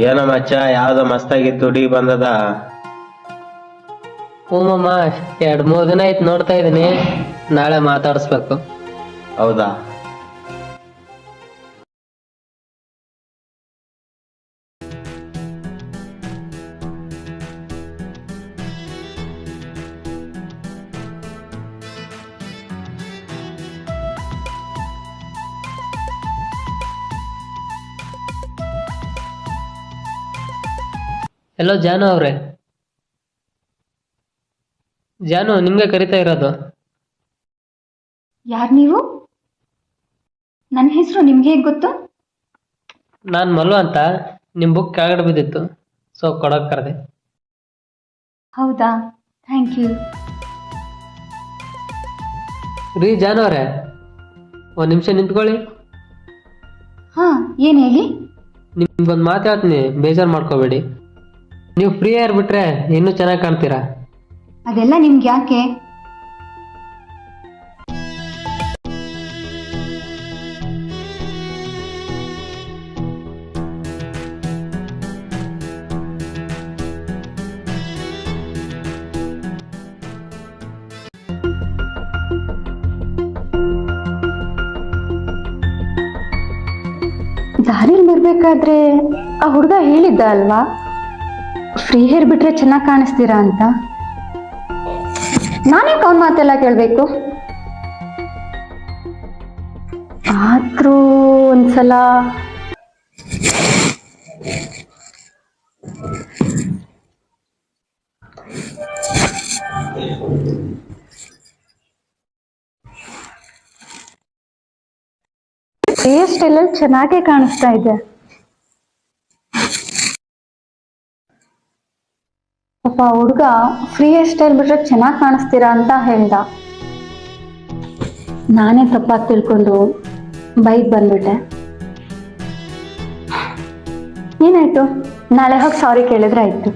ಏನೋ ಮಚ್ಚ ಯಾವ್ದೋ ಮಸ್ತಾಗಿತ್ತು ಟೀ ಬಂದದ. ಹ್ಞೂಮ್ಮ 2-3 ದಿನ ಆಯ್ತು ನೋಡ್ತಾ ಇದೀನಿ. ನಾಳೆ ಮಾತಾಡಿಸ್ಬೇಕು. ಹೌದಾ? ಎಲ್ಲೋ ಜಾನು ಅವ್ರೆ, ಜಾನು ನಿಮ್ಗೆ ಕರಿತಾ ಇರೋದು. ಯಾರು ನೀವು? ನನ್ನ ಹೆಸರು ನಿಮ್ಗೆ ಹೇಗೆ ಗೊತ್ತು? ನಾನು ಮಲ್ಲು ಅಂತ. ನಿಮ್ಮ ಬುಕ್ ಕೆಳಗಡೆ ಬಿದ್ದಿತ್ತು, ಸೊ ಕೊಡೋಕೆ ಕರೆದೆ. ಹೌದಾ, ಥ್ಯಾಂಕ್ ಯು. ರೀ ಜಾನು ಅವ್ರೆ, ಒಂದು ನಿಮಿಷ ನಿಂತ್ಕೊಳ್ಳಿ. ಹಾಂ, ಏನು ಹೇಳಿ? ನಿಮ್ಗೊಂದು ಮಾತು ಹೇಳ್ತೀನಿ, ಬೇಜಾರು ಮಾಡ್ಕೋಬೇಡಿ. ನೀವು ಫ್ರೀ ಏರ್ ಬಿಟ್ರೆ ಇನ್ನೂ ಚೆನ್ನಾಗಿ ಕಾಣ್ತೀರಾ. ಅದೆಲ್ಲ ನಿಮ್ಗೆ ಯಾಕೆ? ದಾರಿಲಿ ಬರ್ಬೇಕಾದ್ರೆ ಆ ಹುಡುಗ ಹೇಳಿದ್ದ ಅಲ್ವಾ, ಫ್ರೀ ಹೇರ್ ಬಿಟ್ರೆ ಚೆನ್ನಾಗಿ ಕಾಣಿಸ್ತೀರಾ ಅಂತ. ನಾನೇ ಅವನ ಮಾತೆಲ್ಲ ಕೇಳಬೇಕು. ಆದ್ರೂ ಒಂದ್ಸಲ ಹೇರ್ ಸ್ಟೈಲ್ ಚೆನ್ನಾಗೇ ಕಾಣಿಸ್ತಾ ಇದೆ. ಪಾಪ ಹುಡುಗ ಫ್ರೀ ಹೇರ್ ಸ್ಟೈಲ್ ಬಿಟ್ರೆ ಚೆನ್ನಾಗಿ ಕಾಣಿಸ್ತೀರಾ ಅಂತ ಹೇಳ್ದ. ನಾನೇ ತಪ್ಪಾಗಿ ತಿಳ್ಕೊಂಡು ಬೈಕ್ ಬಂದ್ಬಿಟ್ಟೆ. ಏನಾಯ್ತು, ನಾಳೆ ಹೋಗಿ ಸಾರಿ ಕೇಳಿದ್ರೆ ಆಯ್ತು.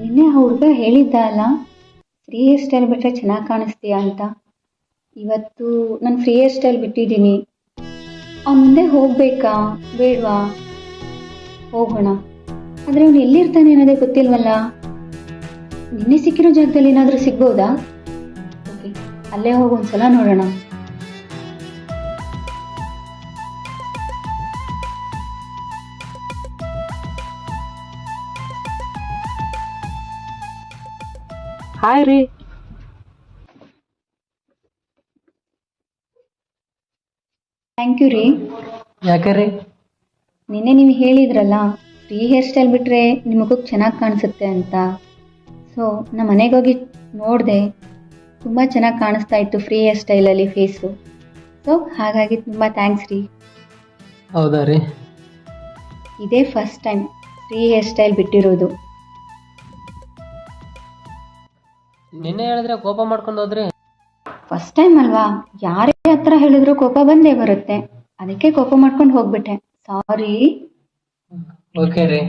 ನಿನ್ನೆ ಆ ಹುಡುಗ ಹೇಳಿದ್ದ ಅಲ್ಲ, ಫ್ರೀ ಹೇರ್ ಸ್ಟೈಲ್ ಬಿಟ್ಟರೆ ಚೆನ್ನಾಗಿ ಕಾಣಿಸ್ತೀಯಾ ಅಂತ. ಇವತ್ತು ನಾನು ಫ್ರೀ ಹೇರ್ ಸ್ಟೈಲ್ ಬಿಟ್ಟಿದ್ದೀನಿ. ಅವ್ನು ಮುಂದೆ ಹೋಗ್ಬೇಕಾ ಬೇಡವಾ? ಹೋಗೋಣ. ಆದರೆ ಅವನು ಎಲ್ಲಿರ್ತಾನೆ ಅನ್ನೋದೇ ಗೊತ್ತಿಲ್ವಲ್ಲ. ನಿನ್ನೆ ಸಿಕ್ಕಿರೋ ಜಾಗದಲ್ಲಿ ಏನಾದರೂ ಸಿಗ್ಬೋದಾ? ಓಕೆ, ಅಲ್ಲೇ ಹೋಗಿ ಒಂದ್ಸಲ ನೋಡೋಣ. ಹಾಯ್ ರೀ. ಥ್ಯಾಂಕ್ ಯು ರೀ. ಯಾಕೆ ರೀ? ನಿನ್ನೆ ನೀವು ಹೇಳಿದ್ರಲ್ಲ, ಫ್ರೀ ಹೇರ್ ಸ್ಟೈಲ್ ಬಿಟ್ಟರೆ ನಿಮ್ಮ ಮುಖಕ್ಕೆ ಚೆನ್ನಾಗಿ ಕಾಣಿಸುತ್ತೆ ಅಂತ. ಸೊ ನಮ್ಮ ಮನೆಗೆ ಹೋಗಿ ನೋಡಿದೆ, ತುಂಬ ಚೆನ್ನಾಗಿ ಕಾಣಿಸ್ತಾ ಇತ್ತು ಫ್ರೀ ಹೇರ್ ಸ್ಟೈಲಲ್ಲಿ ಫೇಸು. ಸೊ ಹಾಗಾಗಿ ತುಂಬ ಥ್ಯಾಂಕ್ಸ್ ರೀ. ಹೌದಾ ರೀ? ಇದೇ first time free hair style ಬಿಟ್ಟಿರೋದು. ನಿನ್ನೆ ಹೇಳಿದ್ರೆ ಕೋಪ ಮಾಡ್ಕೊಂಡು ಹೋದ್ರಿ. ಫಸ್ಟ್ ಟೈಮ್ ಅಲ್ವಾ, ಯಾರೇ ಹತ್ರ ಹೇಳಿದ್ರು ಕೋಪ ಬಂದೇ ಬರುತ್ತೆ. ಅದಕ್ಕೆ ಕೋಪ ಮಾಡ್ಕೊಂಡು ಹೋಗ್ಬಿಟ್ಟೆ. ಸಾರಿ. ಓಕೆ ರೀ.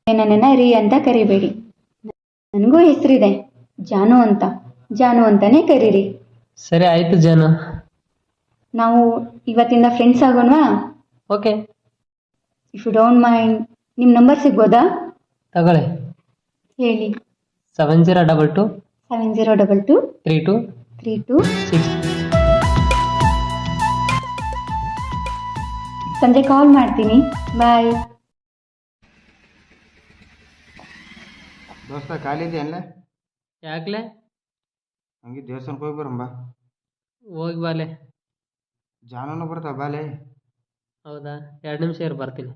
ನನ್ನನ್ನು ರೀ ಅಂತ ಕರಿಬೇಡಿ. ನನಗೂ ಹೆಸರಿದೆ, ಜಾನು ಅಂತ. ಜಾನು ಅಂತಾನೆ ಕರೀರಿ. ಸರಿ ಆಯ್ತು ಜಾನು. ನಾವು ಇವತ್ತಿಂದ ಫ್ರೆಂಡ್ಸ್ ಆಗೋಣವಾ? Okay. If you don't mind, ನಿಮ್ಮ ನಂಬರ್ ಸಿಗ್ಬೋದಾ? ತಗೊಳ್ಳಿ. ಹೇಳಿ. 7022 7022 32 32 6. ಸಂಜೆ ಕಾಲ್ ಮಾಡ್ತೀನಿ. ಬಾಯ್. ದೋಸ್ತ ಖಾಲಿ ಇದೆಯಲ್ಲ? ಯಾಕ್ಲೆ? ಹಂಗೆ ದೇವಸ್ಥಾನಕ್ಕೆ ಹೋಗಿ ಬರಂಬ. ಹೋಗಿ ಬಾಲೆ. ಜಾನೂನು ಬರ್ತಾವ ಬಾಲೆ. ಹೌದಾ, 2 ನಿಮಿಷ ಇರು, ಬರ್ತೀನಿ.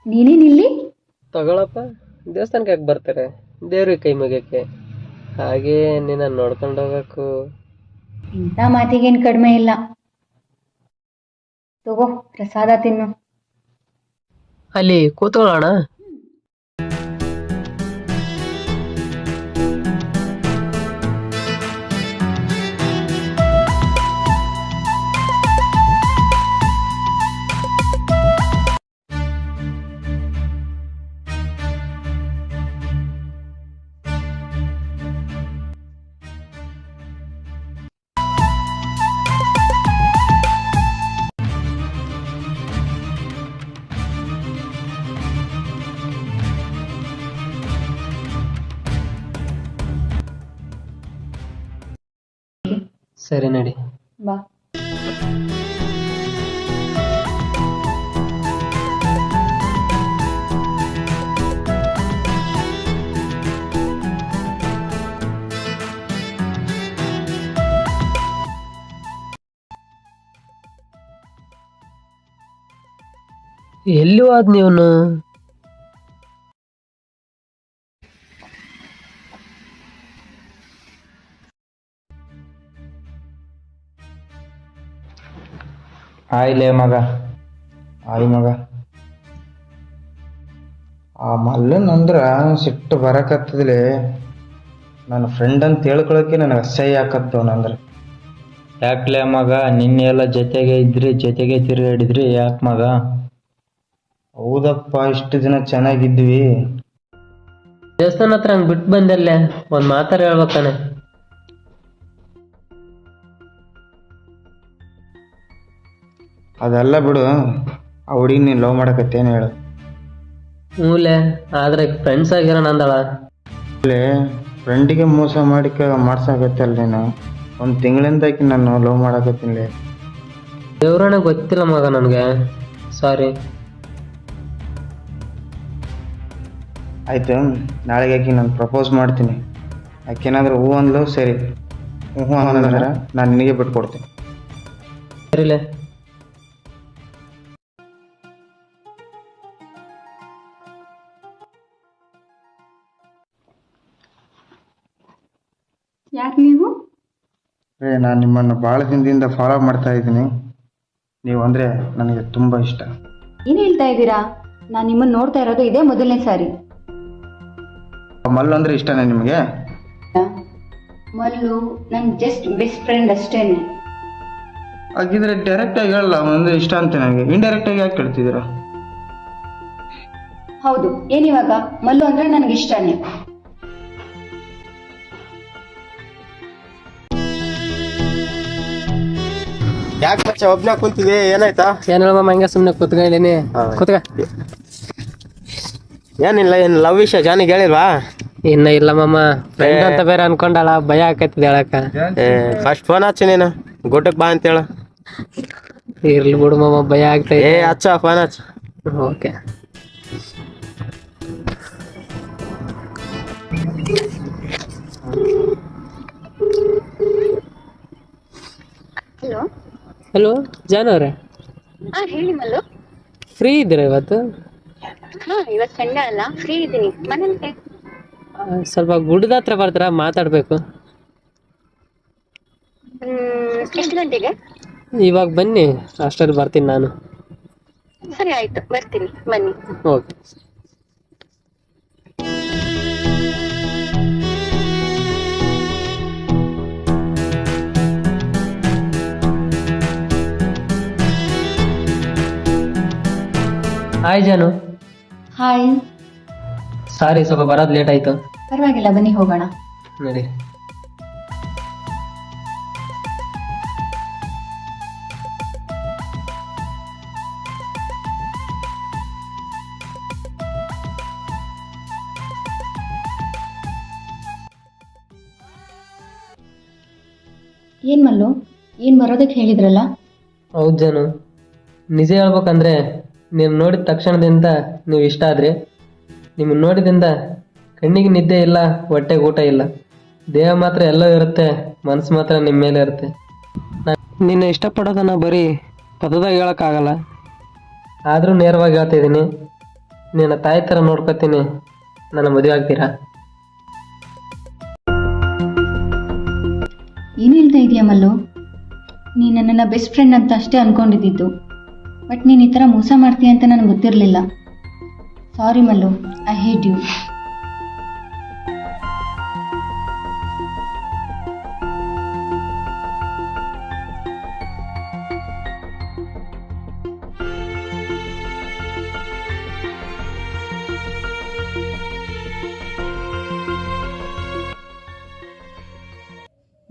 ನೀನೇನಿಲ್ಲಿ? ತಗೊಳಪ್ಪ, ದೇವಸ್ಥಾನಕ್ಕೆ ಯಾಕೆ ಬರ್ತಾರೆ? ದೇವ್ರಿಗೆ ಕೈ ಮುಗಿಯಕ್ಕೆ. ಹಾಗೆ ನಿನ್ನ ನೋಡ್ಕೊಂಡು ಹೋಗಬೇಕು. ಇಂಥ ಮಾತಿಗೇನು ಕಡಿಮೆ ಇಲ್ಲ. ತಗೋ ಪ್ರಸಾದ ತಿನ್ನು. ಅಲ್ಲಿ ಕೂತ್ಕೊಳ್ಳೋಣ. ಸರಿ ನಡಿ. ಬಾ. ಎಲ್ಲಿ ಹೋದ್ ನೀವನು? ಆಯ್ಲೇ ಮಗ, ಆಯ್ ಮಗ. ಆ ಮಲ್ಲನ್ ಅಂದ್ರ ಸಿಟ್ಟು ಬರಕತ್ತದ್ಲೆ. ನನ್ನ ಫ್ರೆಂಡ್ ಅಂತ ಹೇಳ್ಕೊಳಕ್ಕೆ ನನಗೆ ಅಸಹ್ಯ ಆಕತ್ತವನಂದ್ರೆ. ಯಾಕ್ಲೆ ಮಗ, ನಿನ್ನೆ ಎಲ್ಲ ಜೊತೆಗೆ ಇದ್ರಿ, ಜೊತೆಗೆ ತಿರುಗಾಡಿದ್ರಿ, ಯಾಕೆ ಮಗ? ಹೌದಪ್ಪ, ಇಷ್ಟು ದಿನ ಚೆನ್ನಾಗಿದ್ವಿ. ದೇವಸ್ಥಾನ ಹತ್ರ ಹಂಗೆ ಬಿಟ್ಟು ಬಂದಲ್ಲೇ, ಒಂದು ಮಾತಾರ ಹೇಳ್ಬೇಕಾನೆ. ಅದೆಲ್ಲ ಬಿಡು, ಆ ಹುಡುಗಿ ನೀನು ಲವ್ ಮಾಡಕತ್ತೇನು ಹೇಳು? ಮೂಲೆ ಆದ್ರೆ ಫ್ರೆಂಡ್ಸ್ ಆಗಿರೋ ನಂದಳ. ಫ್ರೆಂಡಿಗೆ ಮೋಸ ಮಾಡ್ಸಾಕತ್ತಲ್ಲ ನೀನು. ಒಂದು ತಿಂಗಳಿಂದ ಆಕಿ ನಾನು ಲವ್ ಮಾಡಕತ್ತೀನಿ. ದೇವ್ರಣ್ಣ ಗೊತ್ತಿಲ್ಲ ಮಗ ನನಗೆ, ಸಾರಿ. ಆಯ್ತು, ನಾಳೆಗೆ ಆಕಿ ನಾನು ಪ್ರಪೋಸ್ ಮಾಡ್ತೀನಿ. ಆಕೆನಾದ್ರೂ ಹೂ ಅಂದ್ಲು, ಸರಿ. ಹ್ಞೂ ಅಂದ್ರೆ ನಾನು ನಿನಗೆ ಬಿಟ್ಕೊಡ್ತೀನಿ. ಸರಿಲೇ. ಯಾಕೆ ನೀವು? ನಾನು ನಿಮ್ಮನ್ನು ಭಾಳ ದಿನದಿಂದ ಫಾಲೋ ಮಾಡ್ತಾ ಇದ್ದೀನಿ. ನೀವು ಅಂದರೆ ನನಗೆ ತುಂಬ ಇಷ್ಟ. ಏನು ಹೇಳ್ತಾ ಇದ್ದೀರಾ? ನಾನು ನಿಮ್ಮನ್ನು ನೋಡ್ತಾ ಇರೋದು ಇದೇ ಮೊದಲನೇ ಸಾರಿ. ಮಲ್ಲು ಅಂದರೆ ಇಷ್ಟನೇ ನಿಮಗೆ? ಮಲ್ಲು ನನ್ನ ಜಸ್ಟ್ ಬೆಸ್ಟ್ ಫ್ರೆಂಡ್ ಅಷ್ಟೇನೆ. ಹಾಗಿದ್ರೆ ಡೈರೆಕ್ಟಾಗಿ ಹೇಳಲ್ಲ ಅಂದರೆ ಇಷ್ಟ ಅಂತ. ನನಗೆ ಇಂಡೈರೆಕ್ಟಾಗಿ ಯಾಕೆ ಕೇಳ್ತಿದ್ದೀರಾ? ಹೌದು, ಏನಿವಾಗ ಮಲ್ಲು ಅಂದರೆ ನನಗೆ ಇಷ್ಟನೇ. ಯಾಕೆ ಮಚ್ಚ ಒಬ್ನ ಕುಂತಿದೆ, ಏನಾಯ್ತಾ? ಏನ್ ಹೇಳಮ್ಮ, ಹಂಗೆ ಸುಮ್ಮನೆ ಕೂತ್ಕೊಂಡಿನಿ. ಕೂತ್ಕ. ಏನಿಲ್ಲ, ಏನು ಲವ್ ವಿಷಯ ಜಾನಿಗೆ ಹೇಳಿಲ್ವಾ? ಇನ್ನ ಇಲ್ಲ ಮಾಮ, ಫ್ರೆಂಡ್ ಅಂತ ಬೇರೆ ಅನ್ಕೊಂಡಾಳ, ಭಯ ಆಕೈತಿದೆ ಹೇಳಕ್ಕ. ಫಸ್ಟ್ ಫೋನ್ ಹಚ್ಚಿ ನೀನು, ಗುಡ್ಡಕ್ಕೆ ಬಾ ಅಂತೇಳ. ಇರ್ಲಿ ಬಿಡು ಮಾಮ, ಭಯ ಆಗ್ತೈತೆ. ಹಚ್ಚ ಫೋನ್ ಹಚ್ಚ. ಓಕೆ. ಹಲೋ. ಹಲೋ ಜಾನು ಅವ್ರೆ, ಹೇಳಿ ಮಲ್ಲು. ಫ್ರೀ ಇದ್ದೀರಾ ಇವತ್ತು? ಇವತ್ತು ಸಂಡೆ ಅಲ್ಲ, ಫ್ರೀ ಇದ್ದೀನಿ. ಮನೇಲಿ ಸ್ವಲ್ಪ ಗುಡ್ಡದ ಹತ್ರ ಬರ್ತಾರಾ, ಮಾತಾಡ್ಬೇಕು. ಎಷ್ಟು ಗಂಟೆಗೆ? ಇವಾಗ ಬನ್ನಿ, ಅಷ್ಟರಲ್ಲಿ ಬರ್ತೀನಿ ನಾನು. ಸರಿ ಆಯ್ತು, ಬರ್ತೀನಿ, ಬನ್ನಿ. ಓಕೆ. ಹಾಯ್ ಜಾನು. ಹಾಯ್. ಸಾರಿ, ಸ್ವಲ್ಪ ಬರೋದು ಲೇಟ್ ಆಯ್ತು. ಪರವಾಗಿಲ್ಲ, ಬನ್ನಿ ಹೋಗೋಣ. ನಡಿ. ಏನ್ ಮಲ್ಲು, ಏನ್ ಬರೋದಕ್ಕೆ ಹೇಳಿದ್ರಲ್ಲ? ಹೌದು ಜಾನು, ನಿಜ ಹೇಳ್ಬೇಕಂದ್ರೆ ನೀವು ನೋಡಿದ ತಕ್ಷಣದಿಂದ ನೀವು ಇಷ್ಟ ಆದ್ರಿ. ನಿಮ್ಮನ್ನು ನೋಡಿದಿಂದ ಕಣ್ಣಿಗೆ ನಿದ್ದೆ ಇಲ್ಲ, ಹೊಟ್ಟೆಗೆ ಊಟ ಇಲ್ಲ, ದೇಹ ಮಾತ್ರ ಎಲ್ಲ ಇರುತ್ತೆ, ಮನಸ್ಸು ಮಾತ್ರ ನಿಮ್ಮ ಮೇಲೆ ಇರುತ್ತೆ. ನಿನ್ನ ಇಷ್ಟಪಡೋದನ್ನ ಬರೀ ಪದದಾಗ ಹೇಳೋಕ್ಕಾಗಲ್ಲ, ಆದರೂ ನೇರವಾಗಿ ಹೇಳ್ತಿದ್ದೀನಿ. ನಿನ್ನ ತಾಯಿ ಥರ ನೋಡ್ಕೊತೀನಿ, ನನ್ನ ಮದುವೆ ಆಗ್ತೀರಾ? ಏನು ಹೇಳ್ತಾ ಇದೆಯಾ ಮಲ್ಲು? ನೀನು ನನ್ನನ್ನು ಬೆಸ್ಟ್ ಫ್ರೆಂಡ್ ಅಂತ ಅಷ್ಟೇ ಅಂದ್ಕೊಂಡಿದ್ದಿದ್ದು, ಬಟ್ ನೀನು ಈ ಥರ ಮೋಸ ಮಾಡ್ತೀಯ ಅಂತ ನನಗೆ ಗೊತ್ತಿರಲಿಲ್ಲ. Sorry Mallu, I hate you.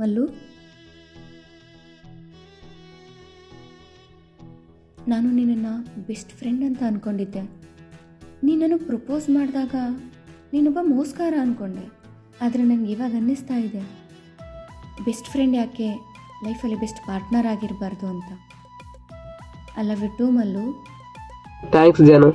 Mallu, ನಾನು ನಿನ್ನನ್ನು ಬೆಸ್ಟ್ ಫ್ರೆಂಡ್ ಅಂತ ಅಂದ್ಕೊಂಡಿದ್ದೆ. ನೀನು ನನಗೆ ಪ್ರಪೋಸ್ ಮಾಡಿದಾಗ ನೀನೊಬ್ಬ ಮೋಸ್ಕಾರ ಅಂದ್ಕೊಂಡೆ. ಆದರೆ ನನಗೆ ಇವಾಗ ಅನ್ನಿಸ್ತಾ ಇದೆ, ಬೆಸ್ಟ್ ಫ್ರೆಂಡ್ ಯಾಕೆ ಲೈಫಲ್ಲಿ ಬೆಸ್ಟ್ ಪಾರ್ಟ್ನರ್ ಆಗಿರಬಾರ್ದು ಅಂತ. I love you too Mallu. Thanks Janu.